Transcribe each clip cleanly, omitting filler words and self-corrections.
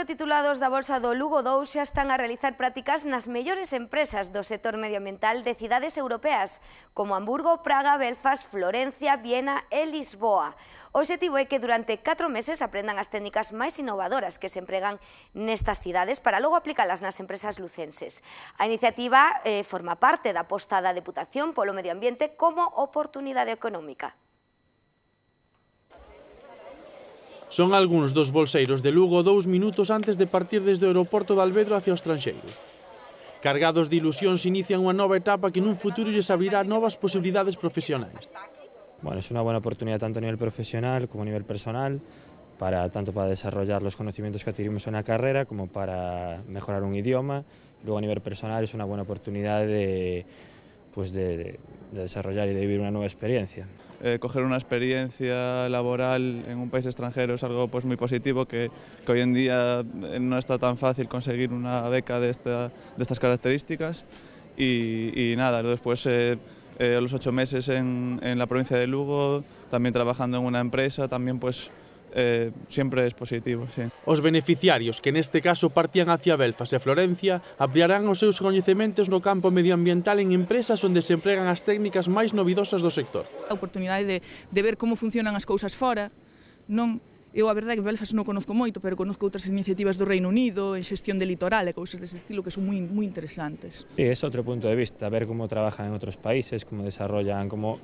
titulados da Bolsa do Lugo 2 xa están a realizar prácticas nas mellores empresas do sector medioambiental de cidades europeas, como Hamburgo, Praga, Belfast, Florencia, Viena e Lisboa. O obxectivo é que durante 4 meses aprendan as técnicas máis innovadoras que se empregan nestas cidades para logo aplicalas nas empresas lucenses. A iniciativa forma parte da aposta da Deputación polo medio ambiente como oportunidade económica. Son algúns dos bolseiros de Lugo 2 minutos antes de partir desde o aeroporto de Alvedro hacia o estranxeiro. Cargados de ilusións inician unha nova etapa que nun futuro lles abrirá novas posibilidades profesionais. Bueno, es una buena oportunidad tanto a nivel profesional como a nivel personal, tanto para desarrollar los conocimientos que adquirimos en la carrera como para mejorar un idioma. Luego a nivel personal es una buena oportunidad de desarrollar y de vivir una nueva experiencia. Coger una experiencia laboral en un país extranjero es algo muy positivo, que hoy en día no está tan fácil conseguir una beca de estas características y nada, después los 8 meses en la provincia de Lugo, también trabajando en una empresa, también siempre es positivo, sí. Os beneficiarios, que neste caso partían hacia Belfast e Florencia, ampliarán os seus coñecementos no campo medioambiental en empresas onde se empregan as técnicas máis novidosas do sector. A oportunidade de ver como funcionan as cousas fora, non? Eu a verdade é que Belfast non conozco moito, pero conozco outras iniciativas do Reino Unido en xestión de litoral e cousas dese estilo que son moi interesantes. Sí, es otro punto de vista, ver cómo trabajan en otros países, cómo desarrollan, cómo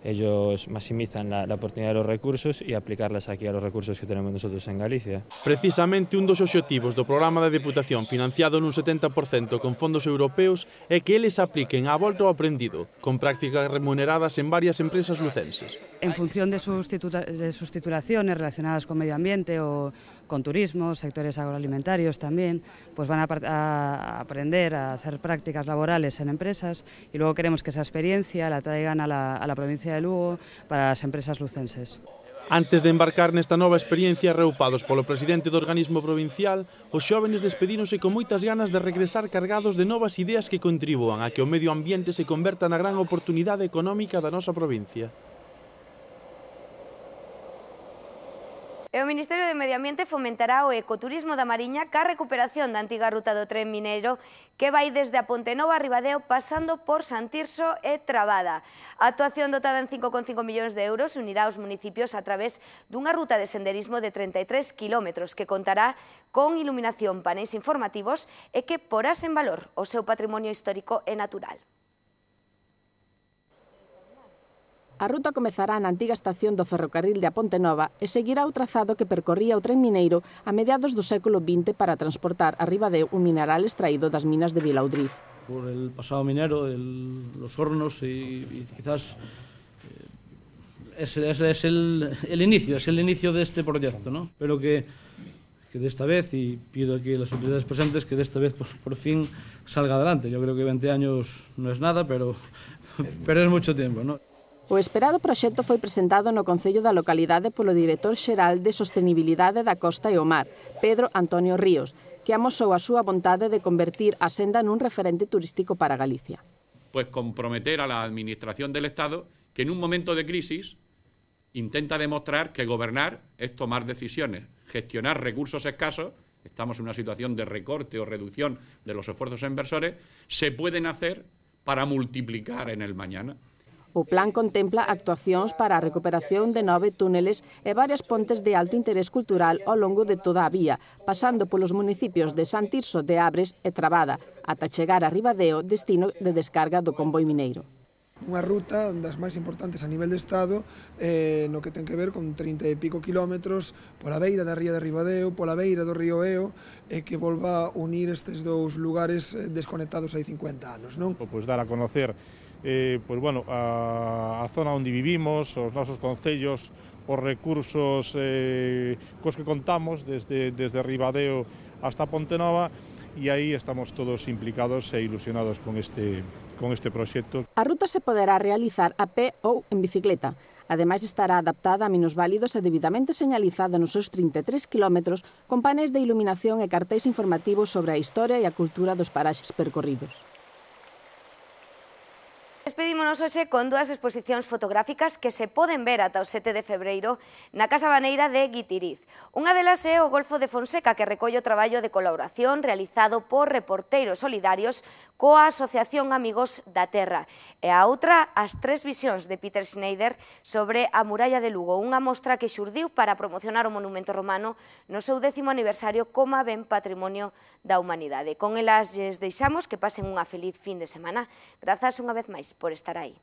ellos maximizan la oportunidad de los recursos y aplicarlas aquí a los recursos que tenemos nosotros en Galicia. Precisamente un dos obxectivos do programa da Deputación financiado nun 70% con fondos europeos é que eles apliquen a volta ao aprendido, con prácticas remuneradas en varias empresas lucenses. En función de sus titulaciones relacionadas con medio ambiente o con turismo, sectores agroalimentarios también, pues van a aprender a hacer prácticas laborales en empresas y luego queremos que esa experiencia la traigan a la provincia de Lugo para las empresas lucenses. Antes de embarcar nesta nova experiencia reupados polo presidente do organismo provincial, os xóvenes despedíronse con moitas ganas de regresar cargados de novas ideas que contribúan a que o medio ambiente se converta na gran oportunidade económica da nosa provincia. E o Ministerio de Medio Ambiente fomentará o ecoturismo da Mariña ca recuperación da antiga ruta do tren mineiro que vai desde a Ponte Nova a Ribadeo pasando por Santirso e Trabada. A actuación dotada en 5,5 millóns de euros unirá os municipios a través dunha ruta de senderismo de 33 kilómetros que contará con iluminación, paneis informativos e que porás en valor o seu patrimonio histórico e natural. A ruta comezará na antiga estación do ferrocarril de A Ponte Nova e seguirá o trazado que percorría o tren mineiro a mediados do século XX para transportar a Ribadeo un mineral extraído das minas de Vilaudriz. Por el pasado minero, los hornos y quizás ese es el inicio de este proyecto, ¿no? Pero que de esta vez, y pido aquí a las autoridades presentes, que de esta vez por fin salga adelante. Yo creo que 20 años no es nada, pero es mucho tiempo, ¿no? O esperado proxecto foi presentado no Concello da localidade polo director xeral de Sostenibilidade da Costa e o Mar, Pedro Antonio Ríos, que amosou a súa vontade de convertir a senda nun referente turístico para Galicia. Pues comprometer a la Administración del Estado que en un momento de crisis intenta demostrar que gobernar es tomar decisiones, gestionar recursos escasos, estamos en una situación de recorte o reducción de los esfuerzos inversores, se pueden hacer para multiplicar en el mañana. O plan contempla actuacións para a recuperación de 9 túneles e varias pontes de alto interés cultural ao longo de toda a vía, pasando polos municipios de Santirso de Abres e Trabada, ata chegar a Ribadeo, destino de descarga do convoi mineiro. Unha ruta das máis importantes a nivel de Estado, no que ten que ver con 30 e pico kilómetros pola beira da ría de Ribadeo, pola beira do río Eo, e que volva a unir estes dous lugares desconectados hai 50 anos, non? Pois dar a conocer a zona onde vivimos, os nosos concellos, os recursos cos que contamos desde Ribadeo hasta Ponte Nova, e aí estamos todos implicados e ilusionados con este proxecto. A ruta se poderá realizar a pé ou en bicicleta. Ademais, estará adaptada a minusválidos e debidamente señalizada nos seus 33 kilómetros con paneis de iluminación e cartéis informativos sobre a historia e a cultura dos paraxes percorridos. Despedimos Despedímonos hoxe con dúas exposicións fotográficas que se poden ver ata o 7 de febreiro na Casa Baneira de Guitiriz. Unha delas é o Golfo de Fonseca, que recolle o traballo de colaboración realizado por reporteiros solidarios coa Asociación Amigos da Terra. E a outra, as tres visións de Peter Schneider sobre a muralla de Lugo, unha mostra que xurdiu para promocionar o monumento romano no seu 10º aniversario como ben patrimonio da humanidade. Con elas lles deixamos que pasen unha feliz fin de semana. Grazas unha vez máis por estar aí.